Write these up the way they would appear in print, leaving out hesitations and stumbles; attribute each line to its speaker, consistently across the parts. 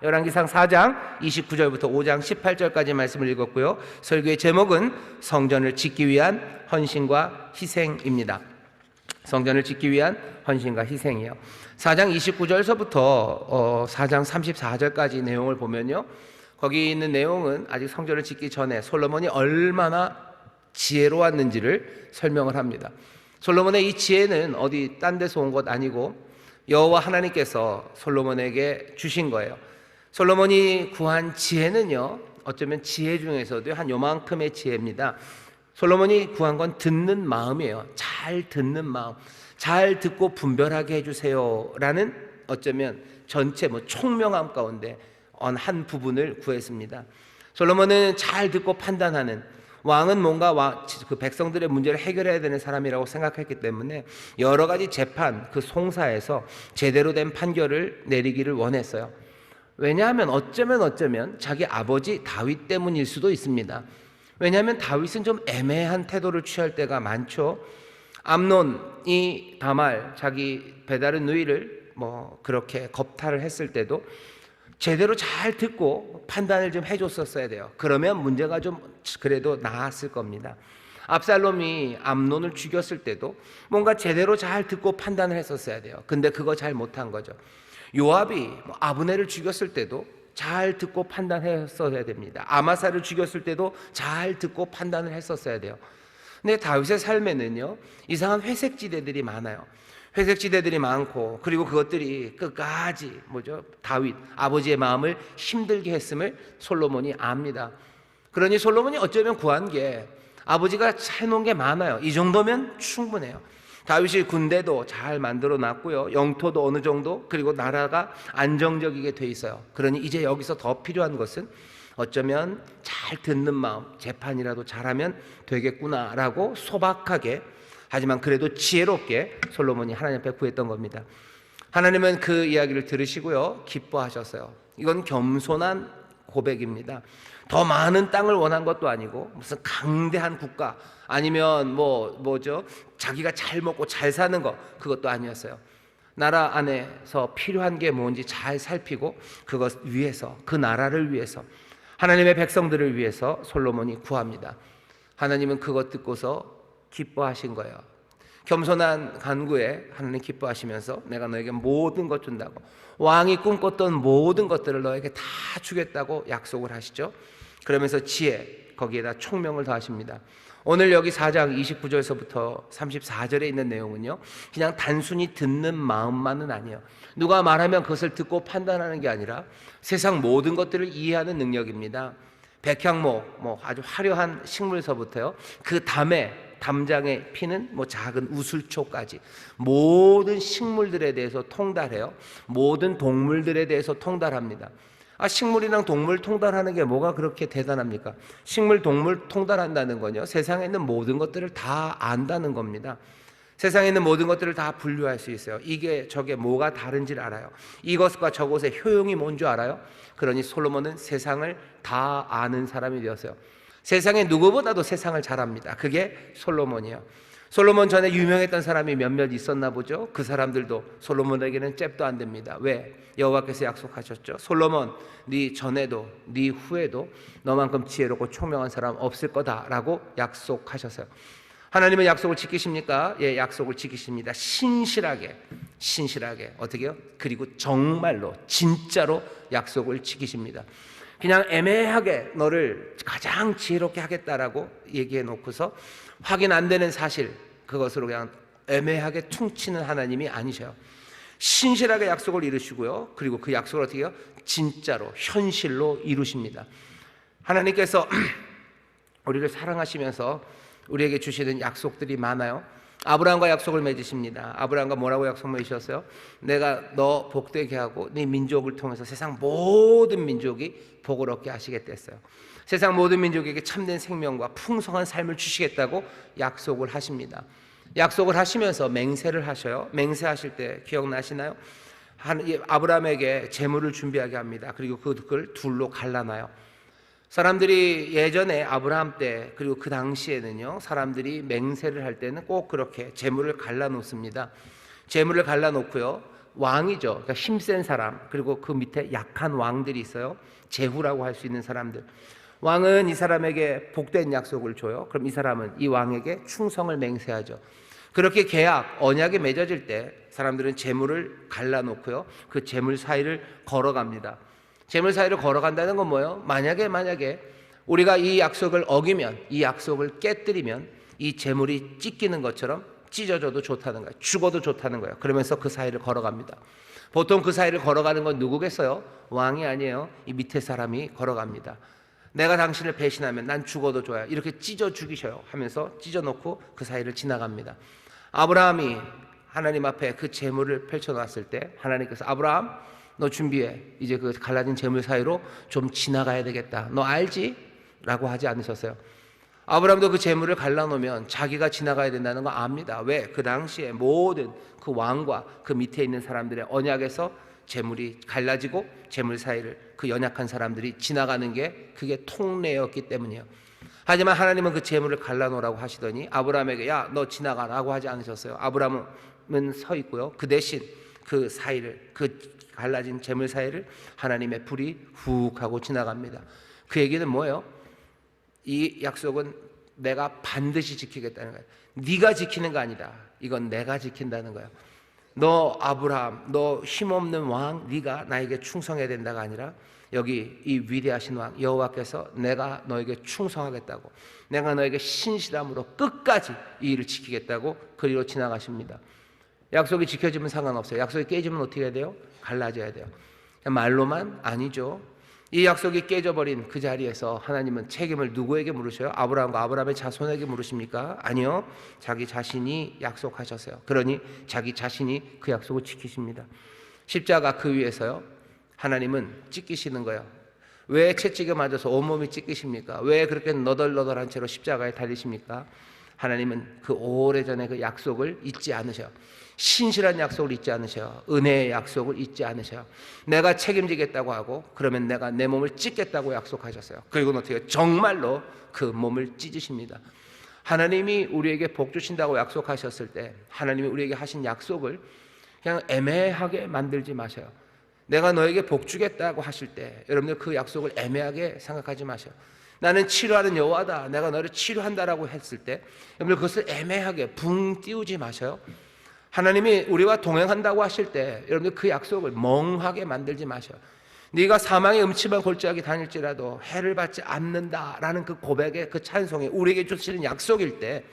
Speaker 1: 열왕기상 4장 29절부터 5장 18절까지 말씀을 읽었고요. 설교의 제목은 성전을 짓기 위한 헌신과 희생입니다. 성전을 짓기 위한 헌신과 희생이요. 4장 29절서부터 4장 34절까지 내용을 보면요, 거기 있는 내용은 아직 성전을 짓기 전에 솔로몬이 얼마나 지혜로웠는지를 설명을 합니다. 솔로몬의 이 지혜는 어디 딴 데서 온 것 아니고 여호와 하나님께서 솔로몬에게 주신 거예요. 솔로몬이 구한 지혜는요, 어쩌면 지혜 중에서도 한 요만큼의 지혜입니다. 솔로몬이 구한 건 듣는 마음이에요. 잘 듣는 마음, 잘 듣고 분별하게 해주세요 라는, 어쩌면 전체 총명함 가운데 한 부분을 구했습니다. 솔로몬은 잘 듣고 판단하는, 왕은 뭔가 그 백성들의 문제를 해결해야 되는 사람이라고 생각했기 때문에 여러 가지 재판, 그 송사에서 제대로 된 판결을 내리기를 원했어요. 왜냐하면 어쩌면 자기 아버지 다윗 때문일 수도 있습니다. 왜냐하면 다윗은 좀 애매한 태도를 취할 때가 많죠. 암논이 다말, 자기 배다른 누이를 그렇게 겁탈을 했을 때도 제대로 잘 듣고 판단을 좀 해줬었어야 돼요. 그러면 문제가 좀 그래도 나았을 겁니다. 압살롬이 암논을 죽였을 때도 뭔가 제대로 잘 듣고 판단을 했었어야 돼요. 근데 그거 잘 못한 거죠. 요압이 아브넬을 죽였을 때도 잘 듣고 판단했어야 됩니다. 아마사를 죽였을 때도 잘 듣고 판단을 했었어야 돼요. 근데 다윗의 삶에는요, 이상한 회색지대들이 많아요. 회색지대들이 많고, 그리고 그것들이 끝까지 다윗 아버지의 마음을 힘들게 했음을 솔로몬이 압니다. 그러니 솔로몬이 어쩌면 구한 게, 아버지가 해놓은 게 많아요. 이 정도면 충분해요. 다윗이 군대도 잘 만들어 놨고요, 영토도 어느 정도, 그리고 나라가 안정적이게 돼 있어요. 그러니 이제 여기서 더 필요한 것은 어쩌면 잘 듣는 마음, 재판이라도 잘하면 되겠구나라고 소박하게, 하지만 그래도 지혜롭게 솔로몬이 하나님 앞에 구했던 겁니다. 하나님은 그 이야기를 들으시고요, 기뻐하셨어요. 이건 겸손한 고백입니다. 더 많은 땅을 원한 것도 아니고 무슨 강대한 국가, 아니면 자기가 잘 먹고 잘 사는 거, 그것도 아니었어요. 나라 안에서 필요한 게 뭔지 잘 살피고 그것 위해서, 그 나라를 위해서, 하나님의 백성들을 위해서 솔로몬이 구합니다. 하나님은 그것 듣고서 기뻐하신 거예요. 겸손한 간구에 하나님 기뻐하시면서 내가 너에게 모든 것 준다고, 왕이 꿈꿨던 모든 것들을 너에게 다 주겠다고 약속을 하시죠. 그러면서 지혜, 거기에다 총명을 더하십니다. 오늘 여기 4장 29절서부터 34절에 있는 내용은요, 그냥 단순히 듣는 마음만은 아니에요. 누가 말하면 그것을 듣고 판단하는 게 아니라 세상 모든 것들을 이해하는 능력입니다. 백향목, 아주 화려한 식물서부터요, 그 담장에 피는 작은 우슬초까지 모든 식물들에 대해서 통달해요. 모든 동물들에 대해서 통달합니다. 식물이랑 동물 통달하는 게 뭐가 그렇게 대단합니까? 식물, 동물 통달한다는 건요, 세상에 있는 모든 것들을 다 안다는 겁니다. 세상에 있는 모든 것들을 다 분류할 수 있어요. 이게 저게 뭐가 다른지를 알아요. 이것과 저것의 효용이 뭔지 알아요. 그러니 솔로몬은 세상을 다 아는 사람이 되었어요. 세상에 누구보다도 세상을 잘 압니다. 그게 솔로몬이에요. 솔로몬 전에 유명했던 사람이 몇몇 있었나 보죠. 그 사람들도 솔로몬에게는 잽도 안 됩니다. 왜? 여호와께서 약속하셨죠. 솔로몬, 네 전에도 네 후에도 너만큼 지혜롭고 총명한 사람 없을 거다라고 약속하셨어요. 하나님은 약속을 지키십니까? 예, 약속을 지키십니다. 신실하게 어떻게요? 그리고 정말로 진짜로 약속을 지키십니다. 그냥 애매하게 너를 가장 지혜롭게 하겠다라고 얘기해 놓고서 확인 안 되는 사실, 그것으로 그냥 애매하게 퉁치는 하나님이 아니셔요. 신실하게 약속을 이루시고요, 그리고 그 약속을 어떻게 해요? 진짜로 현실로 이루십니다. 하나님께서 우리를 사랑하시면서 우리에게 주시는 약속들이 많아요. 아브라함과 약속을 맺으십니다. 아브라함과 뭐라고 약속 맺으셨어요? 내가 너 복되게 하고 네 민족을 통해서 세상 모든 민족이 복을 얻게 하시겠다 했어요. 세상 모든 민족에게 참된 생명과 풍성한 삶을 주시겠다고 약속을 하십니다. 약속을 하시면서 맹세를 하셔요. 맹세하실 때 기억나시나요? 아브라함에게 재물을 준비하게 합니다. 그리고 그걸 둘로 갈라놔요. 사람들이 예전에 아브라함 때, 그리고 그 당시에는요, 사람들이 맹세를 할 때는 꼭 그렇게 재물을 갈라놓습니다. 재물을 갈라놓고요, 왕이죠. 그러니까 힘센 사람, 그리고 그 밑에 약한 왕들이 있어요. 제후라고 할 수 있는 사람들. 왕은 이 사람에게 복된 약속을 줘요. 그럼 이 사람은 이 왕에게 충성을 맹세하죠. 그렇게 계약, 언약이 맺어질 때 사람들은 재물을 갈라놓고요, 그 재물 사이를 걸어갑니다. 재물 사이를 걸어간다는 건 뭐예요? 만약에 우리가 이 약속을 어기면, 이 약속을 깨뜨리면 이 재물이 찢기는 것처럼 찢어져도 좋다는 거예요. 죽어도 좋다는 거예요. 그러면서 그 사이를 걸어갑니다. 보통 그 사이를 걸어가는 건 누구겠어요? 왕이 아니에요. 이 밑에 사람이 걸어갑니다. 내가 당신을 배신하면 난 죽어도 좋아요. 이렇게 찢어 죽이셔요 하면서 찢어놓고 그 사이를 지나갑니다. 아브라함이 하나님 앞에 그 재물을 펼쳐놨을 때 하나님께서 아브라함, 너 준비해. 이제 그 갈라진 재물 사이로 좀 지나가야 되겠다. 너 알지? 라고 하지 않으셨어요. 아브라함도 그 재물을 갈라놓으면 자기가 지나가야 된다는 거 압니다. 왜? 그 당시에 모든 그 왕과 그 밑에 있는 사람들의 언약에서 재물이 갈라지고 재물 사이를 그 연약한 사람들이 지나가는 게 그게 통례였기 때문이에요. 하지만 하나님은 그 재물을 갈라놓으라고 하시더니 아브라함에게 야, 너 지나가라고 하지 않으셨어요. 아브라함은 서 있고요. 그 대신 그 사이를, 그 갈라진 재물 사이를 하나님의 불이 훅 하고 지나갑니다. 그 얘기는 뭐예요? 이 약속은 내가 반드시 지키겠다는 거예요. 네가 지키는 거 아니다. 이건 내가 지킨다는 거예요. 너 아브라함, 너 힘없는 왕, 네가 나에게 충성해야 된다가 아니라 여기 이 위대하신 왕 여호와께서 내가 너에게 충성하겠다고, 내가 너에게 신실함으로 끝까지 이 일을 지키겠다고 그리로 지나가십니다. 약속이 지켜지면 상관없어요. 약속이 깨지면 어떻게 해야 돼요? 갈라져야 돼요. 말로만 아니죠. 이 약속이 깨져버린 그 자리에서 하나님은 책임을 누구에게 물으셔요? 아브라함과 아브라함의 자손에게 물으십니까? 아니요. 자기 자신이 약속하셨어요. 그러니 자기 자신이 그 약속을 지키십니다. 십자가 그 위에서요, 하나님은 찢기시는 거예요. 왜 채찍에 맞아서 온몸이 찢기십니까? 왜 그렇게 너덜너덜한 채로 십자가에 달리십니까? 하나님은 그 오래전에 그 약속을 잊지 않으셔요. 신실한 약속을 잊지 않으셔요. 은혜의 약속을 잊지 않으셔요. 내가 책임지겠다고 하고 그러면 내가 내 몸을 찢겠다고 약속하셨어요. 그리고 어떻게 해요? 정말로 그 몸을 찢으십니다. 하나님이 우리에게 복 주신다고 약속하셨을 때 하나님이 우리에게 하신 약속을 그냥 애매하게 만들지 마셔요. 내가 너에게 복 주겠다고 하실 때 여러분들 그 약속을 애매하게 생각하지 마셔요. 나는 치료하는 여호와다, 내가 너를 치료한다라고 했을 때 여러분들 그것을 애매하게 붕 띄우지 마셔요. 하나님이 우리와 동행한다고 하실 때 여러분들 그 약속을 멍하게 만들지 마셔요. 네가 사망의 음침한 골짜기 다닐지라도 해를 받지 않는다라는 그 고백의 그 찬송이 우리에게 주시는 약속일 때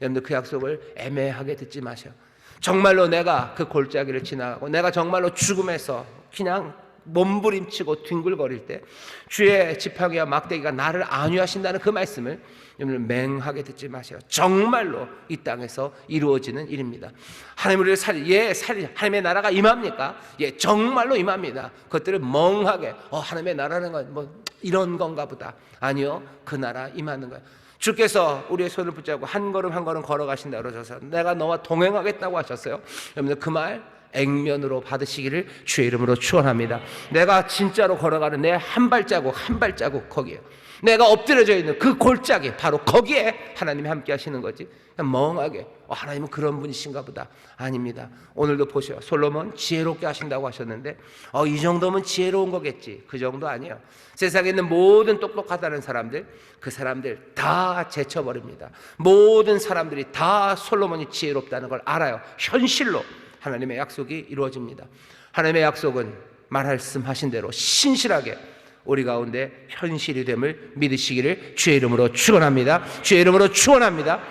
Speaker 1: 여러분들 그 약속을 애매하게 듣지 마셔요. 정말로 내가 그 골짜기를 지나가고 내가 정말로 죽음에서 그냥 몸부림치고 뒹굴거릴 때 주의 지팡이와 막대기가 나를 안위하신다는 그 말씀을 여러분 맹하게 듣지 마세요. 정말로 이 땅에서 이루어지는 일입니다. 하나님 우리를 하나님의 나라가 임합니까? 예, 정말로 임합니다. 그것들을 멍하게 하나님의 나라는 건 뭐 이런 건가 보다. 아니요, 그 나라 임하는 거예요. 주께서 우리의 손을 붙잡고 한 걸음 한 걸음 걸어가신다고 그러셔서 내가 너와 동행하겠다고 하셨어요. 여러분들 그 말 액면으로 받으시기를 주의 이름으로 축원합니다. 내가 진짜로 걸어가는 내 한 발자국 한 발자국 거기에 내가 엎드려져 있는 그 골짜기 바로 거기에 하나님이 함께 하시는 거지. 그냥 멍하게 하나님은 그런 분이신가 보다. 아닙니다. 오늘도 보세요. 솔로몬 지혜롭게 하신다고 하셨는데 이 정도면 지혜로운 거겠지. 그 정도 아니에요. 세상에 있는 모든 똑똑하다는 사람들, 그 사람들 다 제쳐버립니다. 모든 사람들이 다 솔로몬이 지혜롭다는 걸 알아요. 현실로 하나님의 약속이 이루어집니다. 하나님의 약속은 말씀하신 대로 신실하게 우리 가운데 현실이 됨을 믿으시기를 주의 이름으로 축원합니다. 주의 이름으로 축원합니다.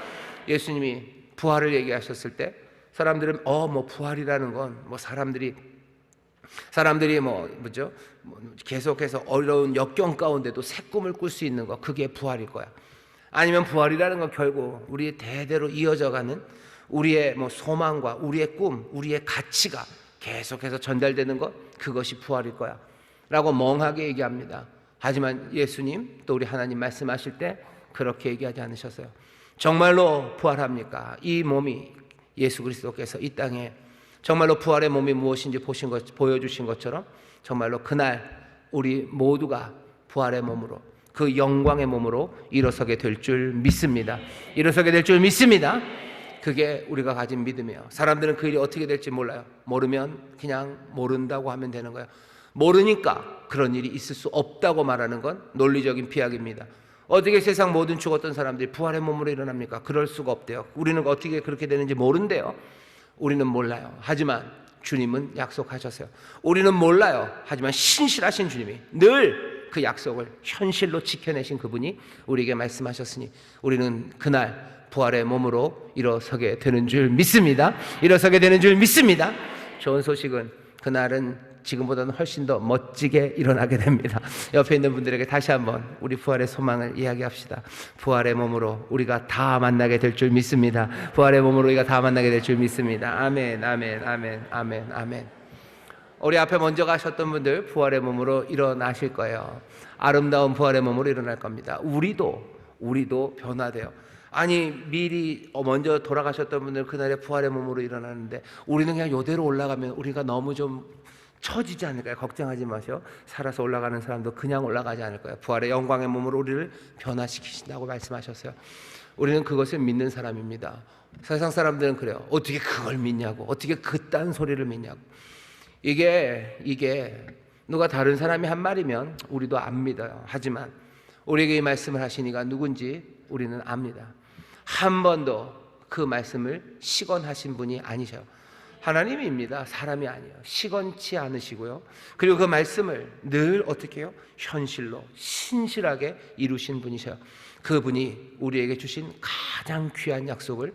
Speaker 1: 예수님이 부활을 얘기하셨을 때 사람들은 뭐 부활이라는 건 뭐 사람들이 뭐죠? 계속해서 어려운 역경 가운데도 새 꿈을 꿀 수 있는 거, 그게 부활일 거야. 아니면 부활이라는 건 결국 우리 대대로 이어져가는 우리의 소망과 우리의 꿈, 우리의 가치가 계속해서 전달되는 것, 그것이 부활일 거야 라고 멍하게 얘기합니다. 하지만 예수님 또 우리 하나님 말씀하실 때 그렇게 얘기하지 않으셨어요. 정말로 부활합니까? 이 몸이 예수 그리스도께서 이 땅에 정말로 부활의 몸이 무엇인지 보여주신 것처럼 정말로 그날 우리 모두가 부활의 몸으로 그 영광의 몸으로 일어서게 될 줄 믿습니다. 일어서게 될 줄 믿습니다. 그게 우리가 가진 믿음이에요. 사람들은 그 일이 어떻게 될지 몰라요. 모르면 그냥 모른다고 하면 되는 거예요. 모르니까 그런 일이 있을 수 없다고 말하는 건 논리적인 비약입니다. 어떻게 세상 모든 죽었던 사람들이 부활의 몸으로 일어납니까? 그럴 수가 없대요. 우리는 어떻게 그렇게 되는지 모른대요. 우리는 몰라요. 하지만 주님은 약속하셨어요. 우리는 몰라요. 하지만 신실하신 주님이 늘 그 약속을 현실로 지켜내신 그분이 우리에게 말씀하셨으니 우리는 그날 부활의 몸으로 일어서게 되는 줄 믿습니다. 일어서게 되는 줄 믿습니다. 좋은 소식은 그날은 지금보다는 훨씬 더 멋지게 일어나게 됩니다. 옆에 있는 분들에게 다시 한번 우리 부활의 소망을 이야기합시다. 부활의 몸으로 우리가 다 만나게 될 줄 믿습니다. 부활의 몸으로 우리가 다 만나게 될 줄 믿습니다. 아멘, 아멘, 아멘, 아멘, 아멘. 우리 앞에 먼저 가셨던 분들 부활의 몸으로 일어나실 거예요. 아름다운 부활의 몸으로 일어날 겁니다. 우리도 변화돼요. 아니 미리 먼저 돌아가셨던 분들 그날에 부활의 몸으로 일어나는데 우리는 그냥 이대로 올라가면 우리가 너무 좀 처지지 않을까요? 걱정하지 마세요. 살아서 올라가는 사람도 그냥 올라가지 않을 거예요. 부활의 영광의 몸으로 우리를 변화시키신다고 말씀하셨어요. 우리는 그것을 믿는 사람입니다. 세상 사람들은 그래요. 어떻게 그걸 믿냐고, 어떻게 그딴 소리를 믿냐고. 이게 누가 다른 사람이 한 말이면 우리도 안 믿어요. 하지만 우리에게 이 말씀을 하신 이가 누군지 우리는 압니다. 한 번도 그 말씀을 시건하신 분이 아니셔요. 하나님입니다. 사람이 아니에요. 시건치 않으시고요. 그리고 그 말씀을 늘 어떻게 해요? 현실로 신실하게 이루신 분이셔요. 그분이 우리에게 주신 가장 귀한 약속을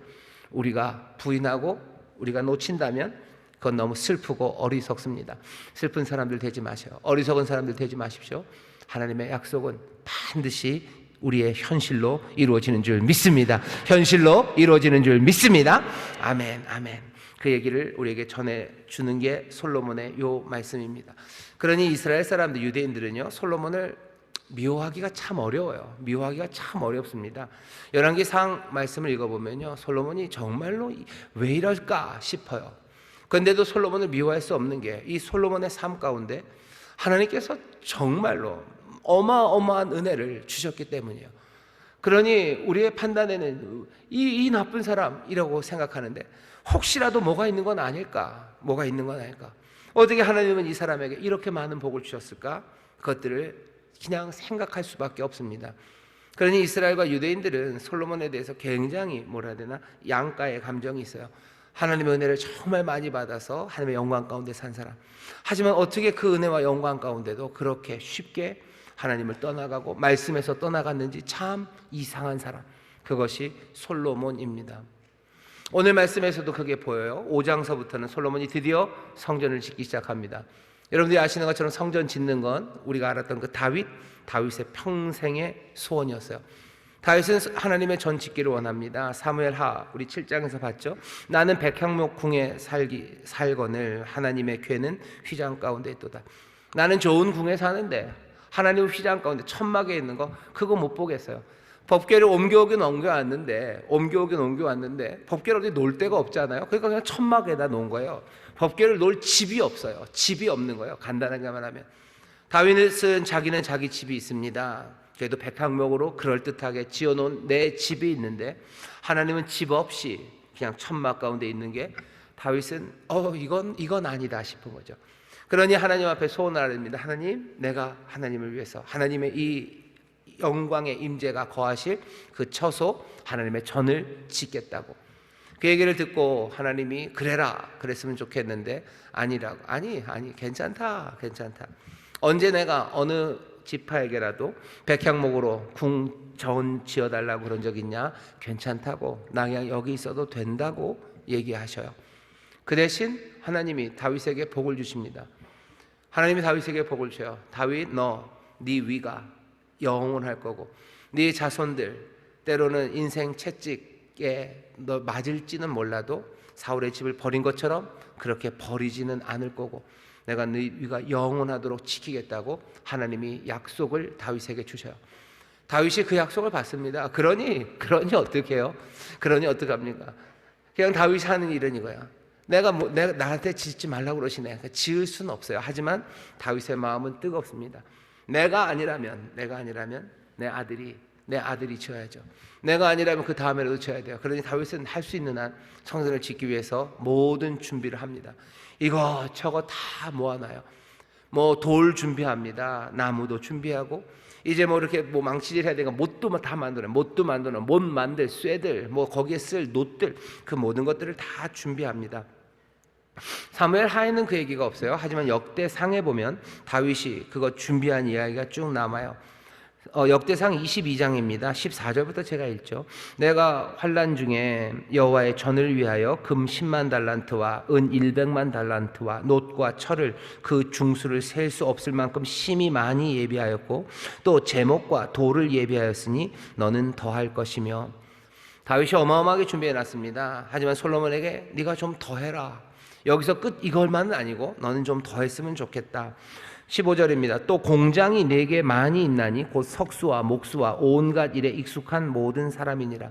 Speaker 1: 우리가 부인하고 우리가 놓친다면 그건 너무 슬프고 어리석습니다. 슬픈 사람들 되지 마세요. 어리석은 사람들 되지 마십시오. 하나님의 약속은 반드시 우리의 현실로 이루어지는 줄 믿습니다. 현실로 이루어지는 줄 믿습니다. 아멘, 아멘. 그 얘기를 우리에게 전해주는 게 솔로몬의 요 말씀입니다. 그러니 이스라엘 사람들, 유대인들은요, 솔로몬을 미워하기가 참 어려워요. 미워하기가 참 어렵습니다. 열왕기상 말씀을 읽어보면요, 솔로몬이 정말로 왜 이럴까 싶어요. 그런데도 솔로몬을 미워할 수 없는 게 이 솔로몬의 삶 가운데 하나님께서 정말로 어마어마한 은혜를 주셨기 때문이에요. 그러니 우리의 판단에는 이 나쁜 사람이라고 생각하는데 혹시라도 뭐가 있는 건 아닐까? 뭐가 있는 건 아닐까? 어떻게 하나님은 이 사람에게 이렇게 많은 복을 주셨을까? 그것들을 그냥 생각할 수밖에 없습니다. 그러니 이스라엘과 유대인들은 솔로몬에 대해서 굉장히 뭐라 해야 되나? 양가의 감정이 있어요. 하나님의 은혜를 정말 많이 받아서 하나님의 영광 가운데 산 사람. 하지만 어떻게 그 은혜와 영광 가운데도 그렇게 쉽게 하나님을 떠나가고 말씀에서 떠나갔는지 참 이상한 사람. 그것이 솔로몬입니다. 오늘 말씀에서도 그게 보여요. 5장서부터는 솔로몬이 드디어 성전을 짓기 시작합니다. 여러분들이 아시는 것처럼 성전 짓는 건 우리가 알았던 그 다윗의 평생의 소원이었어요. 다윗은 하나님의 전 짓기를 원합니다. 사무엘하 우리 7장에서 봤죠. 나는 백향목 궁에 살거늘 하나님의 궤는 휘장 가운데 있도다. 나는 좋은 궁에 사는데 하나님 휘장 가운데 천막에 있는 거 그거 못 보겠어요. 법궤를 옮겨오긴 옮겨왔는데 법궤를 어디 놓을 데가 없잖아요. 그러니까 그냥 천막에다 놓은 거예요. 법궤를 놓을 집이 없어요. 집이 없는 거예요. 간단하게 말하면. 다윗은 자기는 자기 집이 있습니다. 그래도 백향목으로 그럴듯하게 지어놓은 내 집이 있는데 하나님은 집 없이 그냥 천막 가운데 있는 게 다윗은 이건 아니다 싶은 거죠. 그러니 하나님 앞에 소원을 하랍니다. 하나님, 내가 하나님을 위해서 하나님의 이 영광의 임재가 거하실 그 처소 하나님의 전을 짓겠다고. 그 얘기를 듣고 하나님이 그래라 그랬으면 좋겠는데 아니라고. 아니 괜찮다. 언제 내가 어느 지파에게라도 백향목으로 궁전 지어달라고 그런 적 있냐? 괜찮다고. 나 그냥 여기 있어도 된다고 얘기하셔요. 그 대신 하나님이 다윗에게 복을 주십니다. 하나님이 다윗에게 복을 줘요. 다윗, 네 위가 영원할 거고 네 자손들 때로는 인생 채찍에 너 맞을지는 몰라도 사울의 집을 버린 것처럼 그렇게 버리지는 않을 거고 내가 네 위가 영원하도록 지키겠다고 하나님이 약속을 다윗에게 주셔요. 다윗이 그 약속을 받습니다. 그러니 어떻게 해요? 그러니 어떡합니까? 그냥 다윗이 하는 일은 이거야. 내가 나한테 짓지 말라고 그러시네. 지을 수는 없어요. 하지만 다윗의 마음은 뜨겁습니다. 내가 아니라면 내 아들이 내 아들이 지어야죠. 내가 아니라면 그 다음에라도 지어야 돼요. 그러니 다윗은 할 수 있는 한 성전을 짓기 위해서 모든 준비를 합니다. 이거 저거 다 모아놔요. 뭐 돌 준비합니다. 나무도 준비하고, 이제 뭐 이렇게 뭐 망치질 해야 되니까 못도 다 만들어요. 못도 만들어, 못 만들 쇠들, 뭐 거기에 쓸 놋들, 그 모든 것들을 다 준비합니다. 사무엘 하에는 그 얘기가 없어요. 하지만 역대상에 보면 다윗이 그거 준비한 이야기가 쭉 남아요. 역대상 22장입니다. 14절부터 제가 읽죠. 내가 환난 중에 여호와의 전을 위하여 금 10만 달란트와 은 100만 달란트와 놋과 철을 그 중수를 셀 수 없을 만큼 심히 많이 예비하였고 또 제목과 돌을 예비하였으니 너는 더할 것이며. 다윗이 어마어마하게 준비해놨습니다. 하지만 솔로몬에게 네가 좀 더해라. 여기서 끝 이걸만은 아니고 너는 좀 더했으면 좋겠다. 15절입니다. 또 공장이 내게 많이 있나니 곧 석수와 목수와 온갖 일에 익숙한 모든 사람이니라.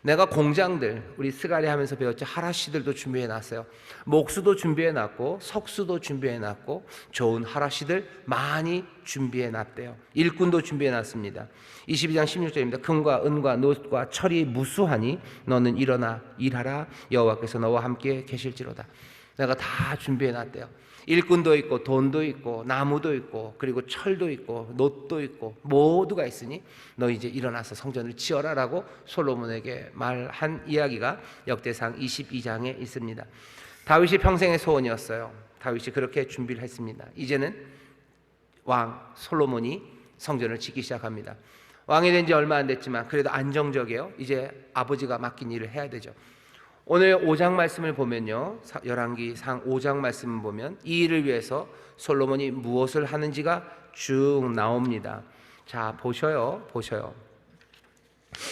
Speaker 1: 내가 공장들, 우리 스가랴 하면서 배웠죠. 하라시들도 준비해놨어요. 목수도 준비해놨고 석수도 준비해놨고 좋은 하라시들 많이 준비해놨대요. 일꾼도 준비해놨습니다. 22장 16절입니다. 금과 은과 놋과 철이 무수하니 너는 일어나 일하라. 여호와께서 너와 함께 계실지로다. 내가 다 준비해놨대요. 일꾼도 있고 돈도 있고 나무도 있고 그리고 철도 있고 놋도 있고 모두가 있으니 너 이제 일어나서 성전을 지어라라고 솔로몬에게 말한 이야기가 역대상 22장에 있습니다. 다윗이 평생의 소원이었어요. 다윗이 그렇게 준비를 했습니다. 이제는 왕 솔로몬이 성전을 짓기 시작합니다. 왕이 된 지 얼마 안 됐지만 그래도 안정적이에요. 이제 아버지가 맡긴 일을 해야 되죠. 오늘 5장 말씀을 보면요, 열왕기상 5장 말씀을 보면 이 일을 위해서 솔로몬이 무엇을 하는지가 쭉 나옵니다. 자, 보셔요.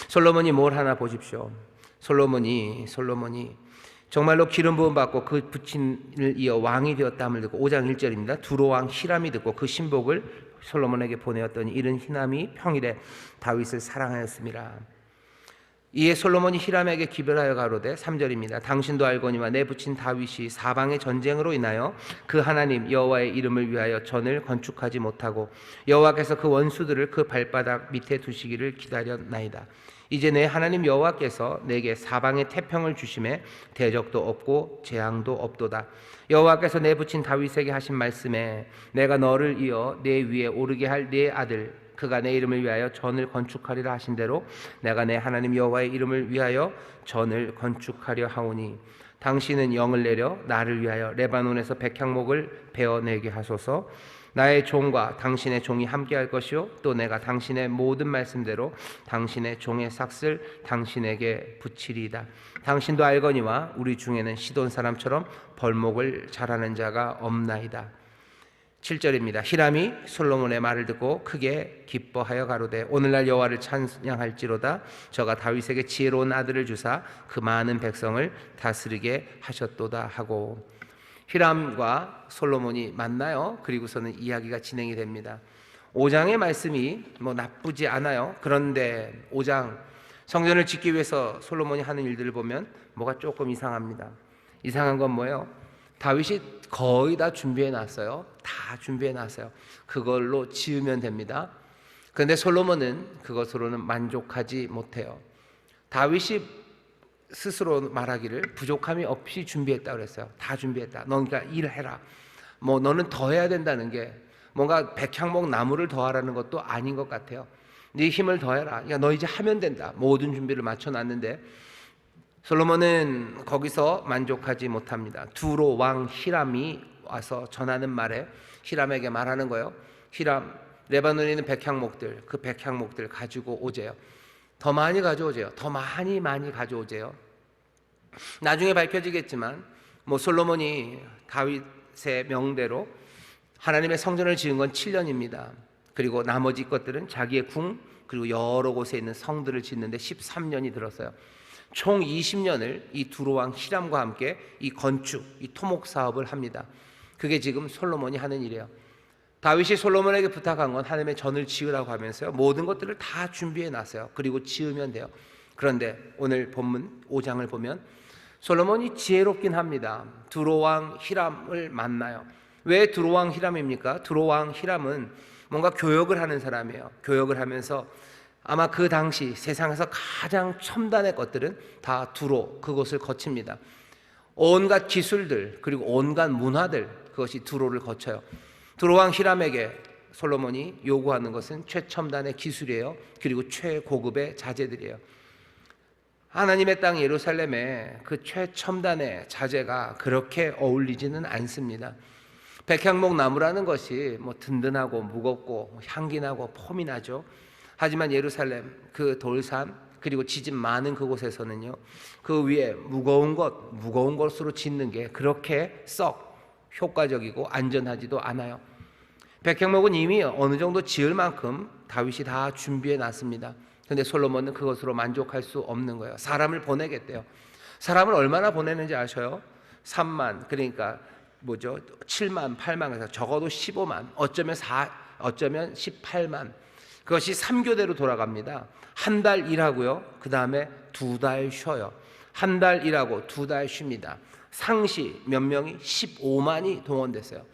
Speaker 1: 솔로몬이 뭘 하나 보십시오. 솔로몬이 정말로 기름 부음 받고 그 부친을 이어 왕이 되었다함을 듣고 5장 1절입니다. 두로왕 히람이 듣고 그 신복을 솔로몬에게 보내었더니 이른 히람이 평일에 다윗을 사랑하였습니다. 이에 솔로몬이 히람에게 기별하여 가로되 3절입니다. 당신도 알거니와 내 부친 다윗이 사방의 전쟁으로 인하여 그 하나님 여호와의 이름을 위하여 전을 건축하지 못하고 여호와께서 그 원수들을 그 발바닥 밑에 두시기를 기다렸나이다. 이제 내 하나님 여호와께서 내게 사방의 태평을 주심에 대적도 없고 재앙도 없도다. 여호와께서 내 부친 다윗에게 하신 말씀에 내가 너를 이어 내 위에 오르게 할 내 아들 그가 내 이름을 위하여 전을 건축하리라 하신 대로 내가 내 하나님 여호와의 이름을 위하여 전을 건축하려 하오니 당신은 영을 내려 나를 위하여 레바논에서 백향목을 베어내게 하소서. 나의 종과 당신의 종이 함께할 것이요 또 내가 당신의 모든 말씀대로 당신의 종의 삭슬 당신에게 붙이리이다. 당신도 알거니와 우리 중에는 시돈 사람처럼 벌목을 잘하는 자가 없나이다. 7절입니다. 히람이 솔로몬의 말을 듣고 크게 기뻐하여 가로되 오늘날 여호와를 찬양할지로다. 저가 다윗에게 지혜로운 아들을 주사 그 많은 백성을 다스리게 하셨도다 하고. 히람과 솔로몬이 만나요. 그리고서는 이야기가 진행이 됩니다. 5장의 말씀이 뭐 나쁘지 않아요. 그런데 5장 성전을 짓기 위해서 솔로몬이 하는 일들을 보면 뭐가 조금 이상합니다. 이상한 건 뭐예요? 다윗이 거의 다 준비해 놨어요. 다 준비해 놨어요. 그걸로 지으면 됩니다. 그런데 솔로몬은 그것으로는 만족하지 못해요. 다윗이 스스로 말하기를 부족함이 없이 준비했다고 그랬어요. 다 준비했다. 넌 그러니까 일해라. 뭐 너는 더 해야 된다는 게 뭔가 백향목 나무를 더하라는 것도 아닌 것 같아요. 네 힘을 더해라. 야, 너 이제 하면 된다. 모든 준비를 맞춰놨는데 솔로몬은 거기서 만족하지 못합니다. 두로 왕 히람이 와서 전하는 말에 히람에게 말하는 거예요. 히람, 레바논에 있는 백향목들, 그 백향목들 가지고 오재요. 더 많이 가져오재요. 더 많이 가져오재요. 나중에 밝혀지겠지만 뭐 솔로몬이 다윗의 명대로 하나님의 성전을 지은 건 7년입니다. 그리고 나머지 것들은 자기의 궁 그리고 여러 곳에 있는 성들을 짓는데 13년이 들었어요. 총 20년을 이 두로왕 히람과 함께 이 건축, 이 토목 사업을 합니다. 그게 지금 솔로몬이 하는 일이에요. 다윗이 솔로몬에게 부탁한 건 하나님의 전을 지으라고 하면서요. 모든 것들을 다 준비해 놨어요. 그리고 지으면 돼요. 그런데 오늘 본문 5장을 보면 솔로몬이 지혜롭긴 합니다. 두로왕 히람을 만나요. 왜 두로왕 히람입니까? 두로왕 히람은 뭔가 교역을 하는 사람이에요. 교역을 하면서 아마 그 당시 세상에서 가장 첨단의 것들은 다 두로 그곳을 거칩니다. 온갖 기술들 그리고 온갖 문화들 그것이 두로를 거쳐요. 두로왕 히람에게 솔로몬이 요구하는 것은 최첨단의 기술이에요. 그리고 최고급의 자재들이에요. 하나님의 땅 예루살렘에 그 최첨단의 자재가 그렇게 어울리지는 않습니다. 백향목 나무라는 것이 뭐 든든하고 무겁고 향기 나고 폼이 나죠. 하지만 예루살렘 그 돌산 그리고 지진 많은 그곳에서는요, 그 위에 무거운 것으로 짓는 게 그렇게 썩 효과적이고 안전하지도 않아요. 백향목은 이미 어느 정도 지을 만큼 다윗이 다 준비해 놨습니다. 근데 솔로몬은 그것으로 만족할 수 없는 거예요. 사람을 보내겠대요. 사람을 얼마나 보내는지 아셔요? 3만, 그러니까 7만, 8만, 그래서 적어도 15만, 어쩌면 18만. 그것이 3교대로 돌아갑니다. 한 달 일하고요, 그 다음에 2달 쉬어요. 한 달 일하고 2달 쉽니다. 상시 몇 명이 15만이 동원됐어요.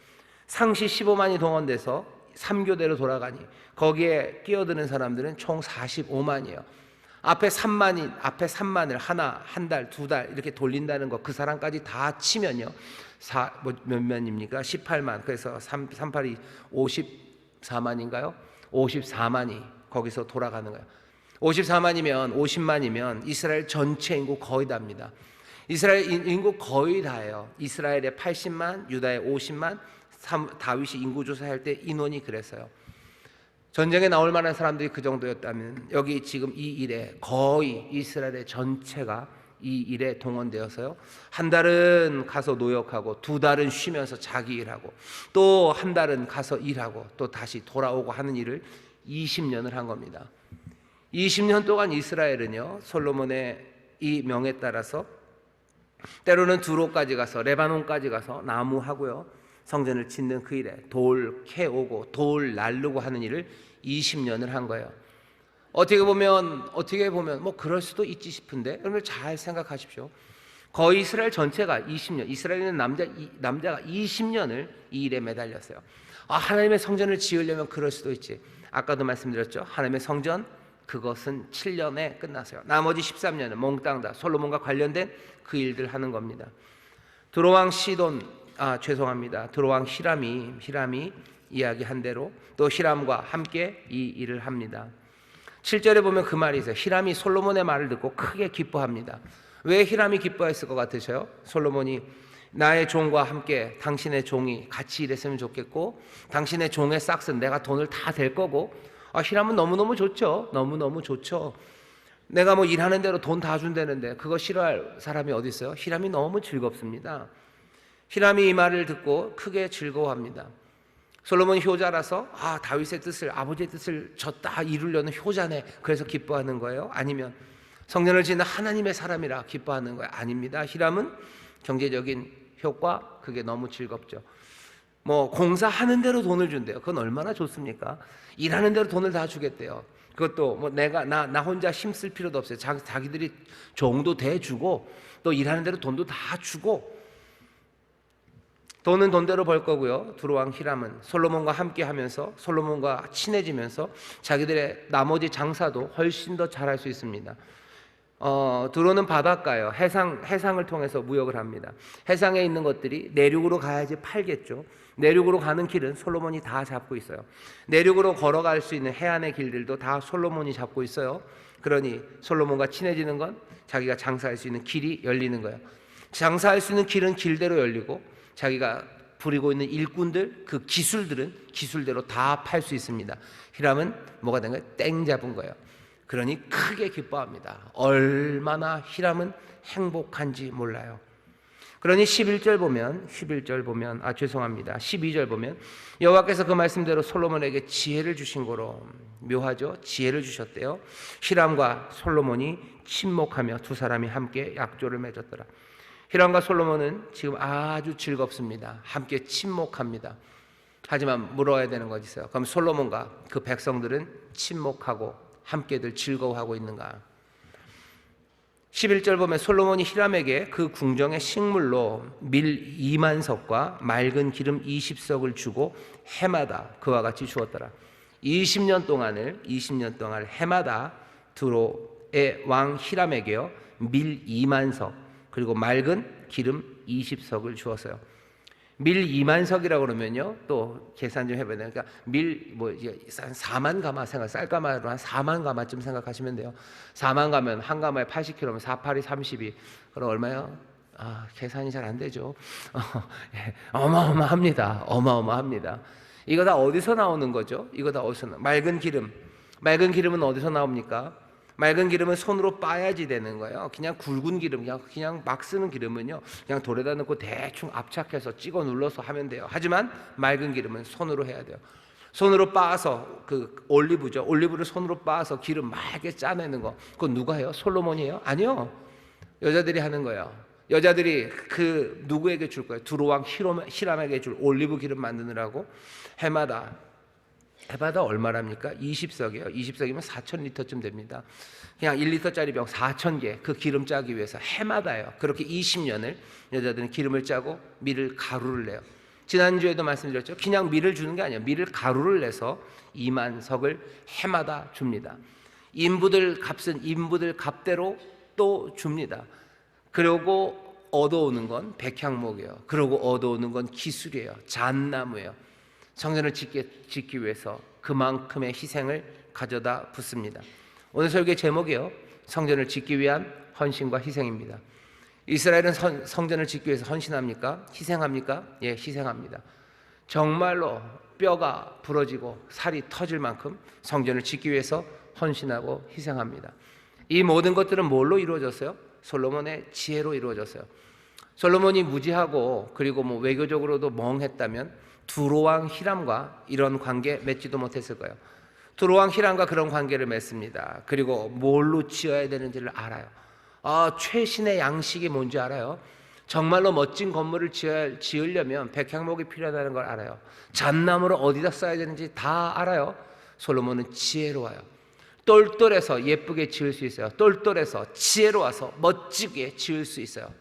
Speaker 1: 상시 15만이 동원돼서 3교대로 돌아가니 거기에 끼어드는 사람들은 총 45만이에요. 앞에 3만을 한 달, 2달 이렇게 돌린다는 거, 그 사람까지 다 치면요, 몇 만입니까? 18만. 그래서 38이 54만인가요? 54만이 거기서 돌아가는 거예요. 54만이면 50만이면 이스라엘 전체 인구 거의 다입니다. 이스라엘 인구 거의 다예요. 이스라엘의 80만, 유다의 50만, 다윗이 인구 조사할 때 인원이 그랬어요. 전쟁에 나올 만한 사람들이 그 정도였다면 여기 지금 이 일에 거의 이스라엘의 전체가 이 일에 동원되어서요, 한 달은 가서 노역하고 2달은 쉬면서 자기 일하고 또 한 달은 가서 일하고 또 다시 돌아오고 하는 일을 20년을 한 겁니다. 20년 동안 이스라엘은요, 솔로몬의 이 명에 따라서 때로는 두로까지 가서 레바논까지 가서 나무하고요, 성전을 짓는 그 일에 돌 캐오고 돌 날르고 하는 일을 20년을 한 거예요. 어떻게 보면 뭐 그럴 수도 있지 싶은데, 여러분 잘 생각하십시오. 거의 이스라엘 전체가 20년, 이스라엘은 남자가 20년을 이 일에 매달렸어요. 하나님의 성전을 지으려면 그럴 수도 있지. 아까도 말씀드렸죠. 하나님의 성전 그것은 7년에 끝났어요. 나머지 13년은 몽땅 다 솔로몬과 관련된 그 일들 하는 겁니다. 두로왕 두로왕 히람이 이야기한 대로 또 히람과 함께 이 일을 합니다. 7절에 보면 그 말이 있어요. 히람이 솔로몬의 말을 듣고 크게 기뻐합니다. 왜 히람이 기뻐했을 것 같으셔요? 솔로몬이 나의 종과 함께 당신의 종이 같이 일했으면 좋겠고, 당신의 종의 싹은 내가 돈을 다 댈 거고. 히람은 너무너무 좋죠. 너무너무 좋죠. 내가 뭐 일하는 대로 돈 다 준다는데 그거 싫어할 사람이 어디 있어요? 히람이 너무 즐겁습니다. 히람이 이 말을 듣고 크게 즐거워합니다. 솔로몬이 효자라서 다윗의 뜻을, 아버지의 뜻을 졌다 이루려는 효자네, 그래서 기뻐하는 거예요? 아니면 성전을 짓는 하나님의 사람이라 기뻐하는 거예요? 아닙니다. 히람은 경제적인 효과, 그게 너무 즐겁죠. 뭐 공사하는 대로 돈을 준대요. 그건 얼마나 좋습니까? 일하는 대로 돈을 다 주겠대요. 그것도 뭐 나 혼자 힘쓸 필요도 없어요. 자기들이 종도 대주고 또 일하는 대로 돈도 다 주고. 돈은 돈대로 벌 거고요. 두로왕 히람은 솔로몬과 함께 하면서, 솔로몬과 친해지면서 자기들의 나머지 장사도 훨씬 더 잘할 수 있습니다. 두로는 바닷가요. 해상을 통해서 무역을 합니다. 해상에 있는 것들이 내륙으로 가야지 팔겠죠. 내륙으로 가는 길은 솔로몬이 다 잡고 있어요. 내륙으로 걸어갈 수 있는 해안의 길들도 다 솔로몬이 잡고 있어요. 그러니 솔로몬과 친해지는 건 자기가 장사할 수 있는 길이 열리는 거예요. 장사할 수 있는 길은 길대로 열리고, 자기가 부리고 있는 일꾼들, 그 기술들은 기술대로 다 팔 수 있습니다. 히람은 뭐가 된 거예요? 땡 잡은 거예요. 그러니 크게 기뻐합니다. 얼마나 히람은 행복한지 몰라요. 그러니 12절 보면 12절 보면 여호와께서 그 말씀대로 솔로몬에게 지혜를 주신 거로, 묘하죠? 지혜를 주셨대요. 히람과 솔로몬이 친목하며 두 사람이 함께 약조를 맺었더라. 히람과 솔로몬은 지금 아주 즐겁습니다. 함께 친목합니다. 하지만 물어야 되는 것이 있어요. 그럼 솔로몬과 그 백성들은 친목하고 함께들 즐거워하고 있는가? 11절 보면 솔로몬이 히람에게 그 궁정의 식물로 밀 2만 석과 맑은 기름 20석을 주고 해마다 그와 같이 주었더라. 20년 동안을 해마다 두로의 왕 히람에게요 밀 2만 석 그리고 맑은 기름 20석을 주었어요. 밀 2만 석이라고 그러면요 또 계산 좀 해봐야 돼요. 그러니까 밀 뭐 한 4만 가마 쌀가마로 한 4만 가마쯤 생각하시면 돼요. 4만 가면 한 가마에 80kg면 4, 8이 32. 그럼 얼마요? 계산이 잘 안 되죠. 어마어마합니다. 이거 다 어디서 나오는 거죠? 맑은 기름은 어디서 나옵니까? 맑은 기름은 손으로 빻아야지 되는 거예요. 그냥 굵은 기름, 그냥 막 쓰는 기름은요, 그냥 돌에다 넣고 대충 압착해서 찍어 눌러서 하면 돼요. 하지만 맑은 기름은 손으로 해야 돼요. 손으로 빻아서 올리브를 손으로 빻아서 기름 맑게 짜내는 거. 그건 누가 해요? 솔로몬이 해요? 아니요. 여자들이 하는 거예요. 여자들이 그 누구에게 줄 거예요? 두로왕 히람에게 줄 올리브 기름 만드느라고 해마다 얼마랍니까? 20석이에요. 20석이면 4,000리터쯤 됩니다. 그냥 1리터짜리 병 4,000개 그 기름 짜기 위해서 해마다요. 그렇게 20년을 여자들은 기름을 짜고 밀을 가루를 내요. 지난주에도 말씀드렸죠. 그냥 밀을 주는 게 아니에요. 밀을 가루를 내서 2만 석을 해마다 줍니다. 인부들 값대로 또 줍니다. 그리고 얻어오는 건 백향목이에요. 그리고 얻어오는 건 기술이에요. 잣나무예요. 성전을 짓기 위해서 그만큼의 희생을 가져다 붓습니다. 오늘 설교의 제목이요. 성전을 짓기 위한 헌신과 희생입니다. 이스라엘은 성전을 짓기 위해서 헌신합니까? 희생합니까? 예, 희생합니다. 정말로 뼈가 부러지고 살이 터질 만큼 성전을 짓기 위해서 헌신하고 희생합니다. 이 모든 것들은 뭘로 이루어졌어요? 솔로몬의 지혜로 이루어졌어요. 솔로몬이 무지하고 그리고 외교적으로도 멍했다면 두로왕 히람과 이런 관계 맺지도 못했을 거예요. 두로왕 히람과 그런 관계를 맺습니다. 그리고 뭘로 지어야 되는지를 알아요. 최신의 양식이 뭔지 알아요. 정말로 멋진 건물을 지으려면 백향목이 필요하다는 걸 알아요. 잣나무를 어디다 써야 되는지 다 알아요. 솔로몬은 지혜로워요. 똘똘해서 예쁘게 지을 수 있어요. 똘똘해서 지혜로워서 멋지게 지을 수 있어요.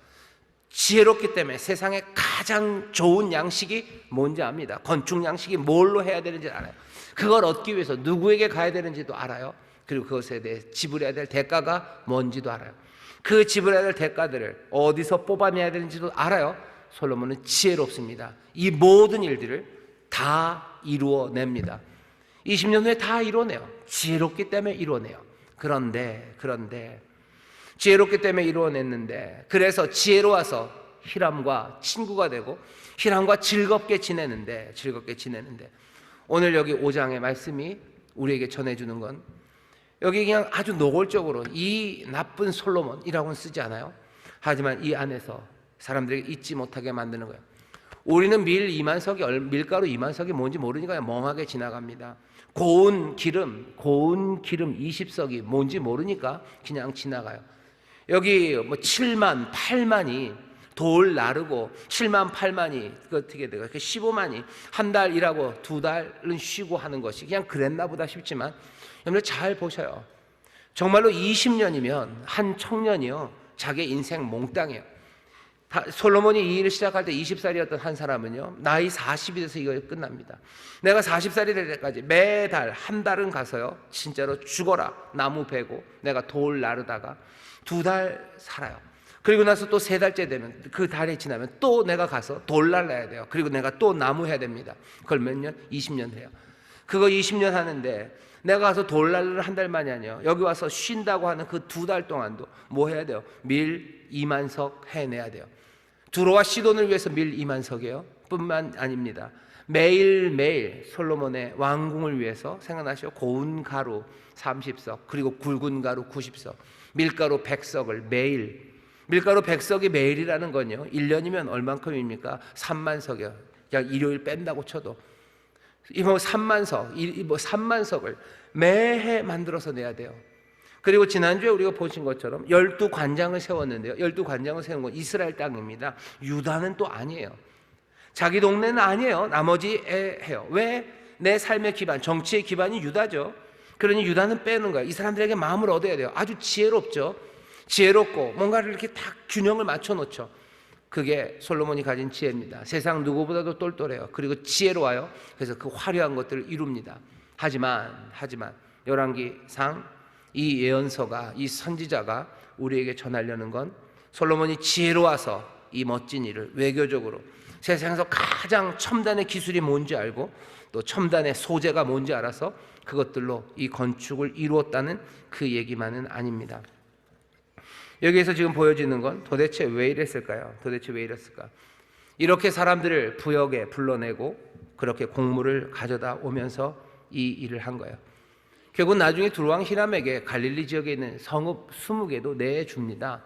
Speaker 1: 지혜롭기 때문에 세상에 가장 좋은 양식이 뭔지 압니다. 건축 양식이 뭘로 해야 되는지 알아요. 그걸 얻기 위해서 누구에게 가야 되는지도 알아요. 그리고 그것에 대해 지불해야 될 대가가 뭔지도 알아요. 그 지불해야 될 대가들을 어디서 뽑아내야 되는지도 알아요. 솔로몬은 지혜롭습니다. 이 모든 일들을 다 이루어냅니다. 20년 후에 다 이루어내요. 지혜롭기 때문에 이루어내요. 그런데 지혜롭기 때문에 이루어냈는데, 그래서 지혜로워서 히람과 친구가 되고 히람과 즐겁게 지내는데 오늘 여기 5장의 말씀이 우리에게 전해주는 건 여기 그냥 아주 노골적으로 이 나쁜 솔로몬이라고는 쓰지 않아요. 하지만 이 안에서 사람들에게 잊지 못하게 만드는 거예요. 우리는 밀가루 2만 석이 뭔지 모르니까 그냥 멍하게 지나갑니다. 고운 기름 20석이 뭔지 모르니까 그냥 지나가요. 여기 7만, 8만이 돌 나르고 7만, 8만이 어떻게 돼요? 15만이 한 달 일하고 2달은 쉬고 하는 것이 그냥 그랬나 보다 싶지만 여러분 잘 보셔요. 정말로 20년이면 한 청년이요 자기 인생 몽땅이에요. 솔로몬이 이 일을 시작할 때 20살이었던 한 사람은요 나이 40이 돼서 이거 끝납니다. 내가 40살이 될 때까지 매달 한 달은 가서요 진짜로 죽어라 나무 베고 내가 돌 나르다가 2달 살아요. 그리고 나서 또 3달째 되면 그 달이 지나면 또 내가 가서 돌 날라야 돼요. 그리고 내가 또 나무 해야 됩니다. 그걸 몇 년? 20년 해요. 그거 20년 하는데 내가 가서 돌 날르를 한 달 만이 아니에요. 여기 와서 쉰다고 하는 그 2달 동안도 뭐 해야 돼요? 밀 2만 석 해내야 돼요. 두로와 시돈을 위해서 밀 2만 석이에요. 뿐만 아닙니다. 매일매일 솔로몬의 왕궁을 위해서 생각나시죠? 고운 가루 30석 그리고 굵은 가루 90석 밀가루 100석을 매일, 밀가루 100석이 매일이라는 건요 1년이면 얼만큼입니까? 3만 석이요. 그냥 일요일 뺀다고 쳐도 3만 석, 3만 석을 매해 만들어서 내야 돼요. 그리고 지난주에 우리가 보신 것처럼 12관장을 세웠는데요 12관장을 세운 건 이스라엘 땅입니다. 유다는 또 아니에요. 자기 동네는 아니에요. 나머지에 해요. 왜? 내 삶의 기반, 정치의 기반이 유다죠. 그러니 유다는 빼는 거예요. 이 사람들에게 마음을 얻어야 돼요. 아주 지혜롭죠. 지혜롭고 뭔가를 이렇게 딱 균형을 맞춰 놓죠. 그게 솔로몬이 가진 지혜입니다. 세상 누구보다도 똘똘해요. 그리고 지혜로워요. 그래서 그 화려한 것들을 이룹니다. 하지만 열왕기상 이 예언서가, 이 선지자가 우리에게 전하려는 건 솔로몬이 지혜로워서 이 멋진 일을 외교적으로 세상에서 가장 첨단의 기술이 뭔지 알고 또 첨단의 소재가 뭔지 알아서 그것들로 이 건축을 이루었다는 그 얘기만은 아닙니다. 여기에서 지금 보여지는 건 도대체 왜 이랬을까요? 이렇게 사람들을 부역에 불러내고 그렇게 공물을 가져다 오면서 이 일을 한 거예요. 결국 나중에 두루왕 히람에게 갈릴리 지역에 있는 성읍 20개도 내줍니다.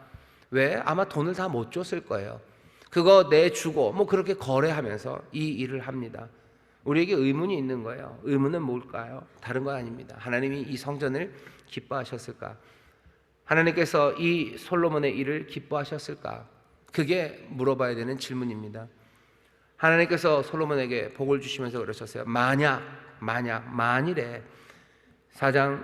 Speaker 1: 왜? 아마 돈을 다 못 줬을 거예요. 그거 내주고 뭐 그렇게 거래하면서 이 일을 합니다. 우리에게 의문이 있는 거예요. 의문은 뭘까요? 다른 건 아닙니다. 하나님이 이 성전을 기뻐하셨을까? 하나님께서 이 솔로몬의 일을 기뻐하셨을까? 그게 물어봐야 되는 질문입니다. 하나님께서 솔로몬에게 복을 주시면서 그러셨어요. 만일에 3장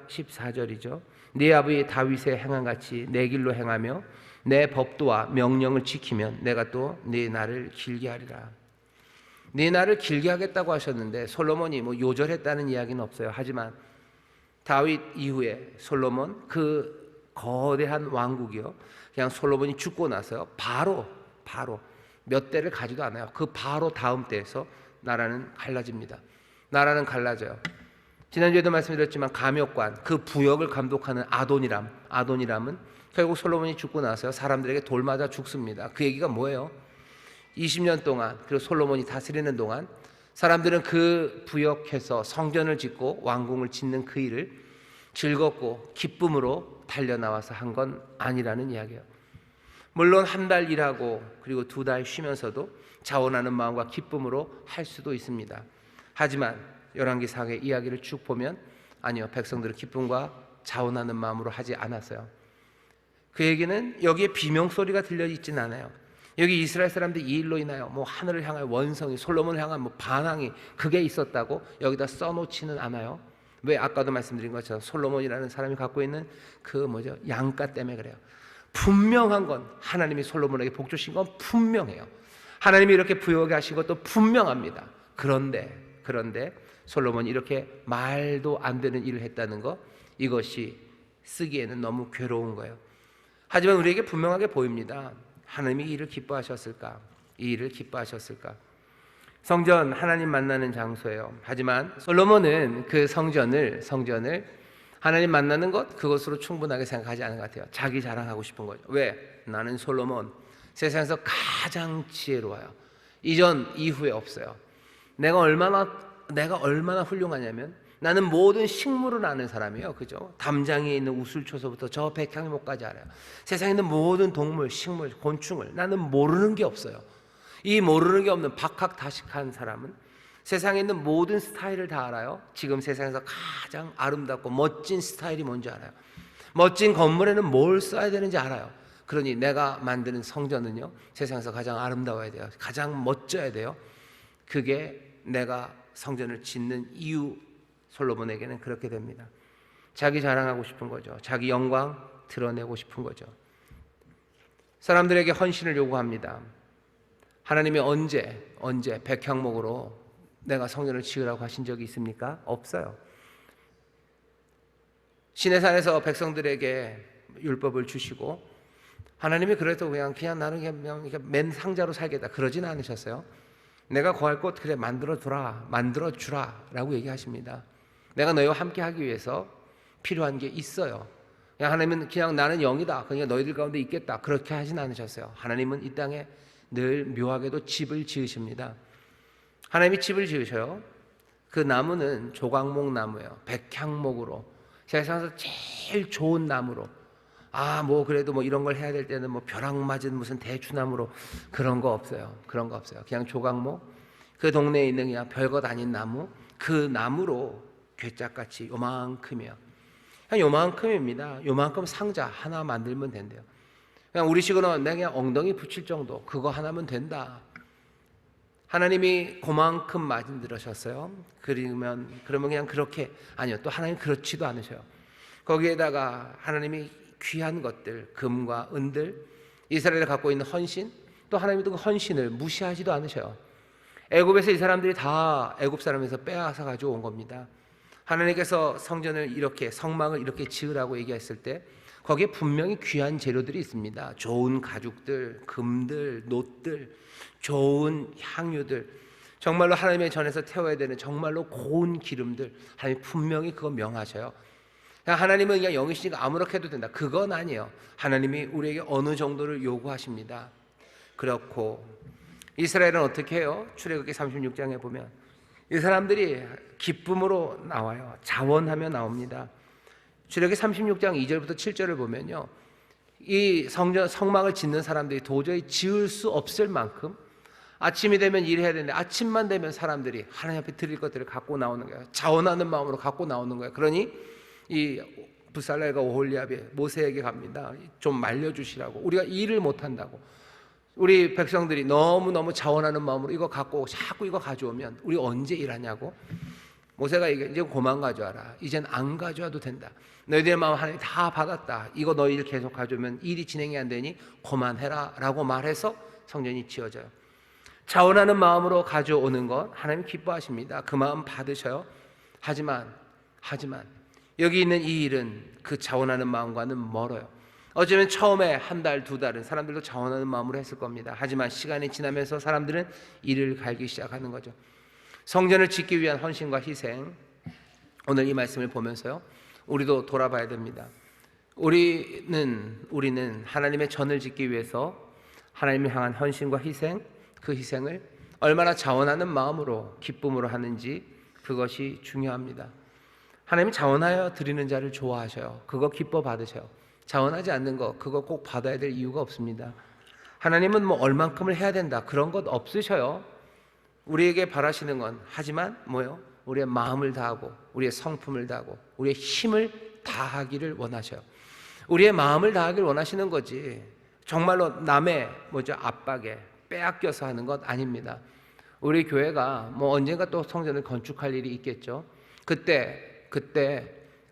Speaker 1: 14절이죠. 네 아버지 다윗의 행한 같이 내 길로 행하며 내 법도와 명령을 지키면 내가 또 네 날을 길게 하리라. 네 날을 길게 하겠다고 하셨는데 솔로몬이 뭐 요절했다는 이야기는 없어요. 하지만 다윗 이후에 솔로몬 그 거대한 왕국이요, 그냥 솔로몬이 죽고 나서요 바로 몇 대를 가지도 않아요. 그 바로 다음 때에서 나라는 갈라집니다. 나라는 갈라져요. 지난주에도 말씀드렸지만 감역관, 그 부역을 감독하는 아도니람은 결국 솔로몬이 죽고 나서 사람들에게 돌 맞아 죽습니다. 그 얘기가 뭐예요? 20년 동안, 그리고 솔로몬이 다스리는 동안 사람들은 그 부역해서 성전을 짓고 왕궁을 짓는 그 일을 즐겁고 기쁨으로 달려나와서 한 건 아니라는 이야기예요. 물론 한 달 일하고 그리고 2달 쉬면서도 자원하는 마음과 기쁨으로 할 수도 있습니다. 하지만 열왕기상의 이야기를 쭉 보면 아니요, 백성들은 기쁨과 자원하는 마음으로 하지 않았어요. 그 얘기는 여기에 비명소리가 들려 있지는 않아요. 여기 이스라엘 사람들이 이 일로 인하여 뭐 하늘을 향한 원성이, 솔로몬을 향한 뭐 반항이 그게 있었다고 여기다 써놓지는 않아요. 왜? 아까도 말씀드린 것처럼 솔로몬이라는 사람이 갖고 있는 그 양가 때문에 그래요. 분명한 건 하나님이 솔로몬에게 복 주신 건 분명해요. 하나님이 이렇게 부여하게 하신 것도 분명합니다. 그런데 솔로몬이 이렇게 말도 안 되는 일을 했다는 것, 이것이 쓰기에는 너무 괴로운 거예요. 하지만 우리에게 분명하게 보입니다. 하나님이 이 일을 기뻐하셨을까? 성전, 하나님 만나는 장소예요. 하지만 솔로몬은 그 성전을 하나님 만나는 것, 그것으로 충분하게 생각하지 않은 것 같아요. 자기 자랑하고 싶은 거죠. 왜? 나는 솔로몬, 세상에서 가장 지혜로워요. 이전 이후에 없어요. 내가 얼마나 훌륭하냐면 나는 모든 식물을 아는 사람이에요. 그죠? 담장에 있는 우슬초소부터 저 백향목까지 알아요. 세상에 있는 모든 동물, 식물, 곤충을 나는 모르는 게 없어요. 이 모르는 게 없는 박학다식한 사람은 세상에 있는 모든 스타일을 다 알아요. 지금 세상에서 가장 아름답고 멋진 스타일이 뭔지 알아요. 멋진 건물에는 뭘 써야 되는지 알아요. 그러니 내가 만드는 성전은요, 세상에서 가장 아름다워야 돼요. 가장 멋져야 돼요. 그게 내가 성전을 짓는 이유, 솔로몬에게는 그렇게 됩니다. 자기 자랑하고 싶은 거죠. 자기 영광 드러내고 싶은 거죠. 사람들에게 헌신을 요구합니다. 하나님이 언제 백향목으로 내가 성전을 지으라고 하신 적이 있습니까? 없어요. 시내산에서 백성들에게 율법을 주시고 하나님이 그래도 그냥 나는 그냥 맨 상자로 살겠다 그러진 않으셨어요. 내가 구할 곳 그래 만들어 주라 라고 얘기하십니다. 내가 너희와 함께 하기 위해서 필요한 게 있어요. 하나님은 그냥 나는 영이다, 그냥 너희들 가운데 있겠다 그렇게 하진 않으셨어요. 하나님은 이 땅에 늘 묘하게도 집을 지으십니다. 하나님이 집을 지으셔요. 그 나무는 조각목 나무예요. 백향목으로, 세상에서 제일 좋은 나무로. 그래도 이런 걸 해야 될 때는 벼락 맞은 무슨 대추나무로, 그런 거 없어요. 그냥 조각목, 그 동네에 있는 그냥 별것 아닌 나무, 그 나무로 괴짝같이 요만큼이요. 그냥 요만큼입니다. 요만큼 상자 하나 만들면 된대요. 그냥 우리식으로는 내가 그냥 엉덩이 붙일 정도, 그거 하나면 된다. 하나님이 그만큼 만들으셨어요. 그러면 그냥 그렇게, 아니요, 또 하나님 그렇지도 않으셔요. 거기에다가 하나님이 귀한 것들, 금과 은들, 이스라엘이 갖고 있는 헌신, 또 하나님도 그 헌신을 무시하지도 않으셔요. 애굽에서 이 사람들이 다 애굽 사람에서 빼앗아 가지고 온 겁니다. 하나님께서 성전을 이렇게 성막을 이렇게 지으라고 얘기했을 때 거기에 분명히 귀한 재료들이 있습니다. 좋은 가죽들, 금들, 놋들, 좋은 향유들, 정말로 하나님의 전에서 태워야 되는 정말로 고운 기름들, 하나님 분명히 그거 명하셔요. 하나님은 그냥 영이시니까 아무렇게 해도 된다, 그건 아니에요. 하나님이 우리에게 어느 정도를 요구하십니다. 그렇고 이스라엘은 어떻게 해요? 출애굽기 36장에 보면 이 사람들이 기쁨으로 나와요. 자원하며 나옵니다. 출애굽기 36장 2절부터 7절을 보면요, 이 성막을 짓는 사람들이 도저히 지을 수 없을 만큼 아침이 되면 일해야 되는데 아침만 되면 사람들이 하나님 앞에 드릴 것들을 갖고 나오는 거예요. 자원하는 마음으로 갖고 나오는 거예요. 그러니 이 부살렐과 오홀리압이 모세에게 갑니다. 좀 말려주시라고. 우리가 일을 못한다고, 우리 백성들이 너무너무 자원하는 마음으로 이거 갖고 자꾸 이거 가져오면 우리 언제 일하냐고. 모세가 얘기해, 이제 그만 가져와라. 이젠 안 가져와도 된다. 너희들의 마음 하나님 다 받았다. 이거 너희 일 계속 가져오면 일이 진행이 안 되니 그만해라 라고 말해서 성전이 지어져요. 자원하는 마음으로 가져오는 것 하나님 기뻐하십니다. 그 마음 받으셔요. 하지만 여기 있는 이 일은 그 자원하는 마음과는 멀어요. 어쩌면 처음에 한 달, 두 달은 사람들도 자원하는 마음으로 했을 겁니다. 하지만 시간이 지나면서 사람들은 이를 갈기 시작하는 거죠. 성전을 짓기 위한 헌신과 희생, 오늘 이 말씀을 보면서요, 우리도 돌아봐야 됩니다. 우리는 하나님의 전을 짓기 위해서 하나님을 향한 헌신과 희생, 그 희생을 얼마나 자원하는 마음으로 기쁨으로 하는지, 그것이 중요합니다. 하나님이 자원하여 드리는 자를 좋아하셔요. 그거 기뻐 받으셔요. 자원하지 않는 거, 그거 꼭 받아야 될 이유가 없습니다. 하나님은 뭐 얼만큼을 해야 된다, 그런 것 없으셔요. 우리에게 바라시는 건, 하지만 뭐요? 우리의 마음을 다하고 우리의 성품을 다하고 우리의 힘을 다하기를 원하셔요. 우리의 마음을 다하기를 원하시는 거지 정말로 남의 압박에 빼앗겨서 하는 것 아닙니다. 우리 교회가 뭐 언젠가 또 성전을 건축할 일이 있겠죠. 그때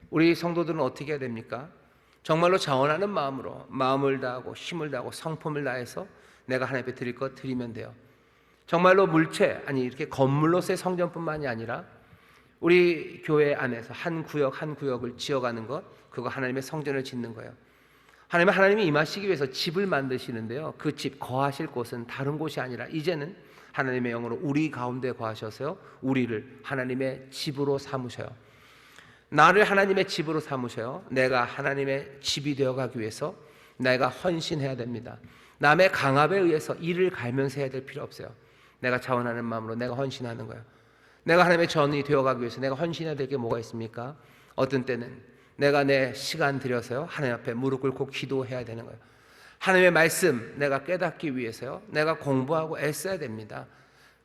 Speaker 1: 우리 성도들은 어떻게 해야 됩니까? 정말로 자원하는 마음으로 마음을 다하고 힘을 다하고 성품을 다해서 내가 하나님 앞에 드릴 것 드리면 돼요. 정말로 물체, 아니 이렇게 건물로서의 성전뿐만이 아니라 우리 교회 안에서 한 구역 한 구역을 지어가는 것, 그거 하나님의 성전을 짓는 거예요. 하나님이 임하시기 위해서 집을 만드시는데요, 그 집 거하실 곳은 다른 곳이 아니라 이제는 하나님의 영으로 우리 가운데 거하셔서요, 우리를 하나님의 집으로 삼으셔요. 나를 하나님의 집으로 삼으셔요. 내가 하나님의 집이 되어가기 위해서 내가 헌신해야 됩니다. 남의 강압에 의해서 일을 갈면서 해야 될 필요 없어요. 내가 자원하는 마음으로 내가 헌신하는 거예요. 내가 하나님의 전이 되어가기 위해서 내가 헌신해야 될 게 뭐가 있습니까? 어떤 때는 내가 내 시간 들여서요, 하나님 앞에 무릎 꿇고 기도해야 되는 거예요. 하나님의 말씀 내가 깨닫기 위해서요, 내가 공부하고 애써야 됩니다.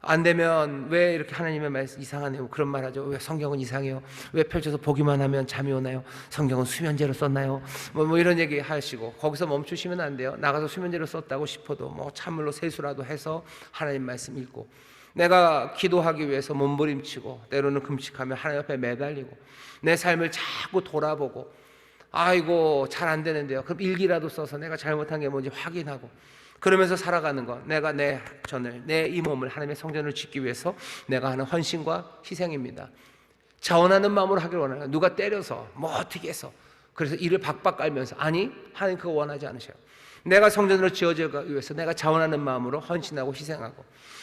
Speaker 1: 안 되면 왜 이렇게 하나님의 말씀 이상하네요, 그런 말 하죠. 왜 성경은 이상해요? 왜 펼쳐서 보기만 하면 잠이 오나요? 성경은 수면제로 썼나요? 뭐 이런 얘기 하시고 거기서 멈추시면 안 돼요. 나가서 수면제로 썼다고 싶어도 찬물로 세수라도 해서 하나님 말씀 읽고, 내가 기도하기 위해서 몸부림치고 때로는 금식하며 하나님 앞에 매달리고 내 삶을 자꾸 돌아보고, 아이고 잘 안 되는데요, 그럼 일기라도 써서 내가 잘못한 게 뭔지 확인하고 그러면서 살아가는 것, 내가 내 전을, 내 이 몸을 하나님의 성전을 짓기 위해서 내가 하는 헌신과 희생입니다. 자원하는 마음으로 하기를 원하는 거예요. 누가 때려서 어떻게 해서 그래서 이를 박박 깔면서, 아니 하나님 그거 원하지 않으셔요. 내가 성전으로 지어지기 위해서 내가 자원하는 마음으로 헌신하고 희생하고,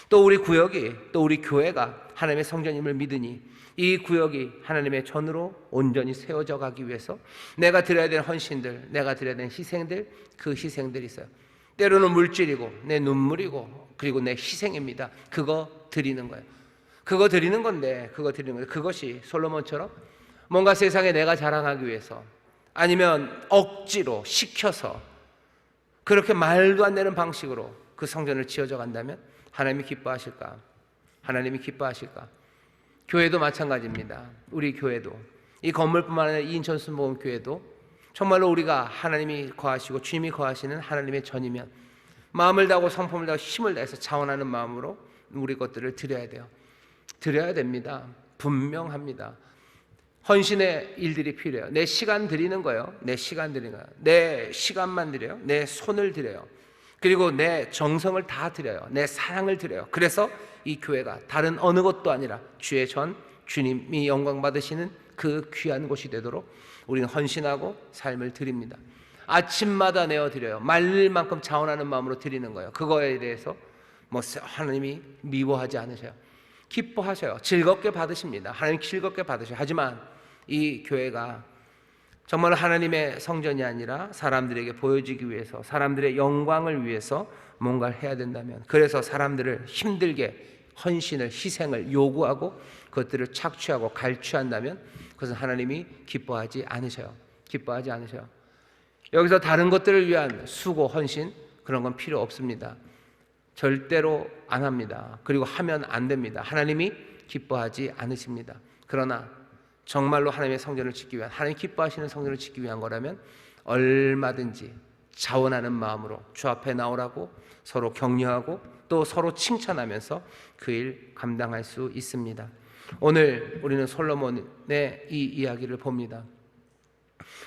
Speaker 1: 또 우리 구역이, 또 우리 교회가 하나님의 성전임을 믿으니 이 구역이 하나님의 전으로 온전히 세워져 가기 위해서 내가 드려야 될 헌신들, 내가 드려야 될 희생들, 그 희생들이 있어요. 때로는 물질이고 내 눈물이고 그리고 내 희생입니다. 그거 드리는 거예요. 그거 드리는 건데, 그것이 솔로몬처럼 뭔가 세상에 내가 자랑하기 위해서, 아니면 억지로 시켜서 그렇게 말도 안 되는 방식으로 그 성전을 지어져 간다면 하나님이 기뻐하실까? 하나님이 기뻐하실까? 교회도 마찬가지입니다. 우리 교회도, 이 건물뿐만 아니라 인천 순복음 교회도 정말로 우리가 하나님이 거하시고 주님이 거하시는 하나님의 전이면 마음을 다하고 성품을 다하고 힘을 다해서 자원하는 마음으로 우리 것들을 드려야 돼요. 드려야 됩니다. 분명합니다. 헌신의 일들이 필요해요. 내 시간 드리는 거예요. 내 시간 드리는 거예요. 내 시간만 드려요. 내 손을 드려요. 그리고 내 정성을 다 드려요. 내 사랑을 드려요. 그래서 이 교회가 다른 어느 것도 아니라 주의 전 주님이 영광 받으시는 그 귀한 곳이 되도록 우리는 헌신하고 삶을 드립니다. 아침마다 내어드려요. 말릴 만큼 자원하는 마음으로 드리는 거예요. 그거에 대해서 하나님이 미워하지 않으셔요. 기뻐하셔요. 즐겁게 받으십니다. 하나님 즐겁게 받으셔요. 하지만 이 교회가 정말 하나님의 성전이 아니라 사람들에게 보여지기 위해서, 사람들의 영광을 위해서 뭔가를 해야 된다면, 그래서 사람들을 힘들게 헌신을, 희생을 요구하고 그것들을 착취하고 갈취한다면 그것은 하나님이 기뻐하지 않으셔요. 기뻐하지 않으셔요. 여기서 다른 것들을 위한 수고, 헌신 그런 건 필요 없습니다. 절대로 안 합니다. 그리고 하면 안 됩니다. 하나님이 기뻐하지 않으십니다. 그러나 정말로 하나님의 성전을 짓기 위한, 하나님 기뻐하시는 성전을 짓기 위한 거라면 얼마든지 자원하는 마음으로 주 앞에 나오라고 서로 격려하고 또 서로 칭찬하면서 그 일 감당할 수 있습니다. 오늘 우리는 솔로몬의 이 이야기를 봅니다.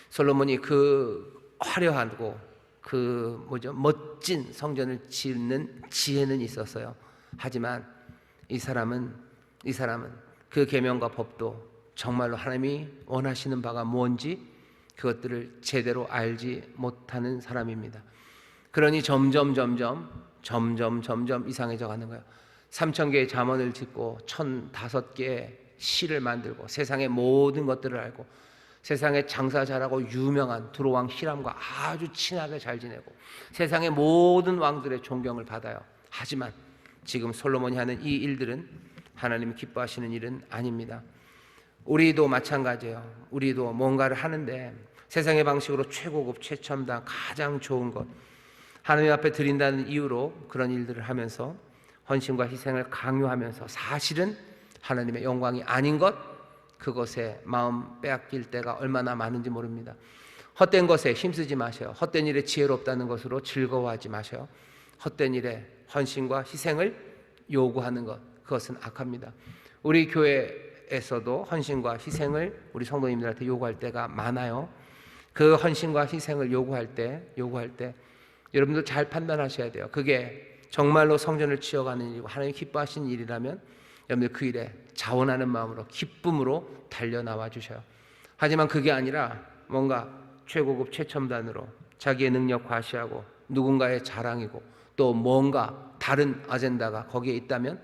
Speaker 1: 솔로몬이 그 화려하고 멋진 성전을 짓는 지혜는 있었어요. 하지만 이 사람은 그 계명과 법도 정말로 하나님이 원하시는 바가 뭔지 그것들을 제대로 알지 못하는 사람입니다. 그러니 점점 이상해져 가는 거예요. 3,000개의 잠언을 짓고 1,005개의 시를 만들고 세상의 모든 것들을 알고 세상에 장사 잘하고 유명한 두로왕 히람과 아주 친하게 잘 지내고 세상의 모든 왕들의 존경을 받아요. 하지만 지금 솔로몬이 하는 이 일들은 하나님이 기뻐하시는 일은 아닙니다. 우리도 마찬가지예요. 우리도 뭔가를 하는데 세상의 방식으로 최고급 최첨단 가장 좋은 것 하나님 앞에 드린다는 이유로 그런 일들을 하면서 헌신과 희생을 강요하면서 사실은 하나님의 영광이 아닌 것, 그것에 마음 빼앗길 때가 얼마나 많은지 모릅니다. 헛된 것에 힘쓰지 마세요. 헛된 일에 지혜롭다는 것으로 즐거워하지 마세요. 헛된 일에 헌신과 희생을 요구하는 것, 그것은 악합니다. 우리 교회에서도 헌신과 희생을 우리 성도님들한테 요구할 때가 많아요. 그 헌신과 희생을 요구할 때 여러분들 잘 판단하셔야 돼요. 그게 정말로 성전을 지어가는 일이고 하나님 기뻐하시는 일이라면 여러분들 그 일에 자원하는 마음으로 기쁨으로 달려나와 주셔요. 하지만 그게 아니라 뭔가 최고급 최첨단으로 자기의 능력 과시하고 누군가의 자랑이고 또 뭔가 다른 아젠다가 거기에 있다면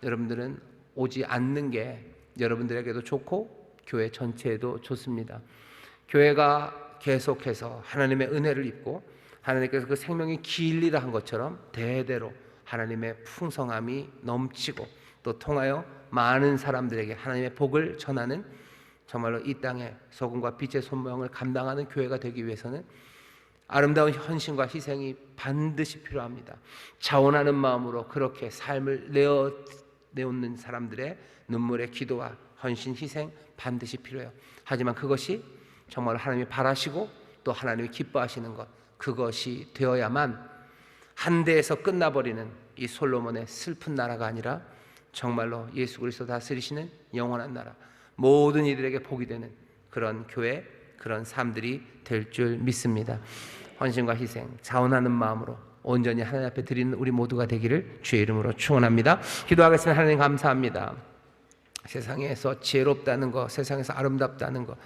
Speaker 1: 여러분들은 오지 않는 게 여러분들에게도 좋고 교회 전체에도 좋습니다. 교회가 계속해서 하나님의 은혜를 입고 하나님께서 그 생명이 길리라 한 것처럼 대대로 하나님의 풍성함이 넘치고 또 통하여 많은 사람들에게 하나님의 복을 전하는 정말로 이 땅의 소금과 빛의 손모양을 감당하는 교회가 되기 위해서는 아름다운 헌신과 희생이 반드시 필요합니다. 자원하는 마음으로 그렇게 삶을 내놓는 사람들의 눈물의 기도와 헌신, 희생 반드시 필요해요. 하지만 그것이 정말 하나님이 바라시고 또 하나님이 기뻐하시는 것, 그것이 되어야만 한 대에서 끝나버리는 이 솔로몬의 슬픈 나라가 아니라 정말로 예수 그리스도 다스리시는 영원한 나라, 모든 이들에게 복이 되는 그런 교회, 그런 삶들이 될 줄 믿습니다. 헌신과 희생, 자원하는 마음으로 온전히 하나님 앞에 드리는 우리 모두가 되기를 주의 이름으로 축원합니다. 기도하겠습니다. 하나님 감사합니다. 세상에서 지혜롭다는 것, 세상에서 아름답다는 것,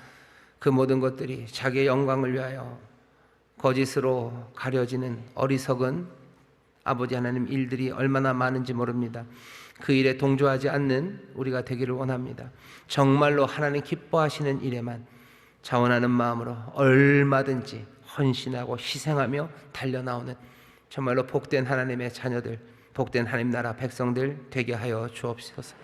Speaker 1: 그 모든 것들이 자기의 영광을 위하여 거짓으로 가려지는 어리석은 아버지 하나님 일들이 얼마나 많은지 모릅니다. 그 일에 동조하지 않는 우리가 되기를 원합니다. 정말로 하나님 기뻐하시는 일에만 자원하는 마음으로 얼마든지 헌신하고 희생하며 달려나오는 정말로 복된 하나님의 자녀들, 복된 하나님 나라 백성들 되게 하여 주옵소서.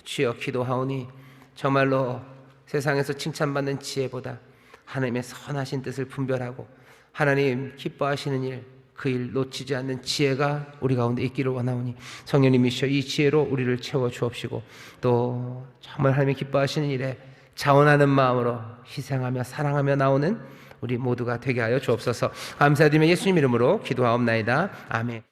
Speaker 1: 주여 기도하오니 정말로 세상에서 칭찬받는 지혜보다 하나님의 선하신 뜻을 분별하고 하나님 기뻐하시는 일, 그 일 놓치지 않는 지혜가 우리 가운데 있기를 원하오니 성령님이시여 이 지혜로 우리를 채워 주옵시고 또 정말 하나님이 기뻐하시는 일에 자원하는 마음으로 희생하며 사랑하며 나오는 우리 모두가 되게 하여 주옵소서. 감사드리며 예수님 이름으로 기도하옵나이다. 아멘.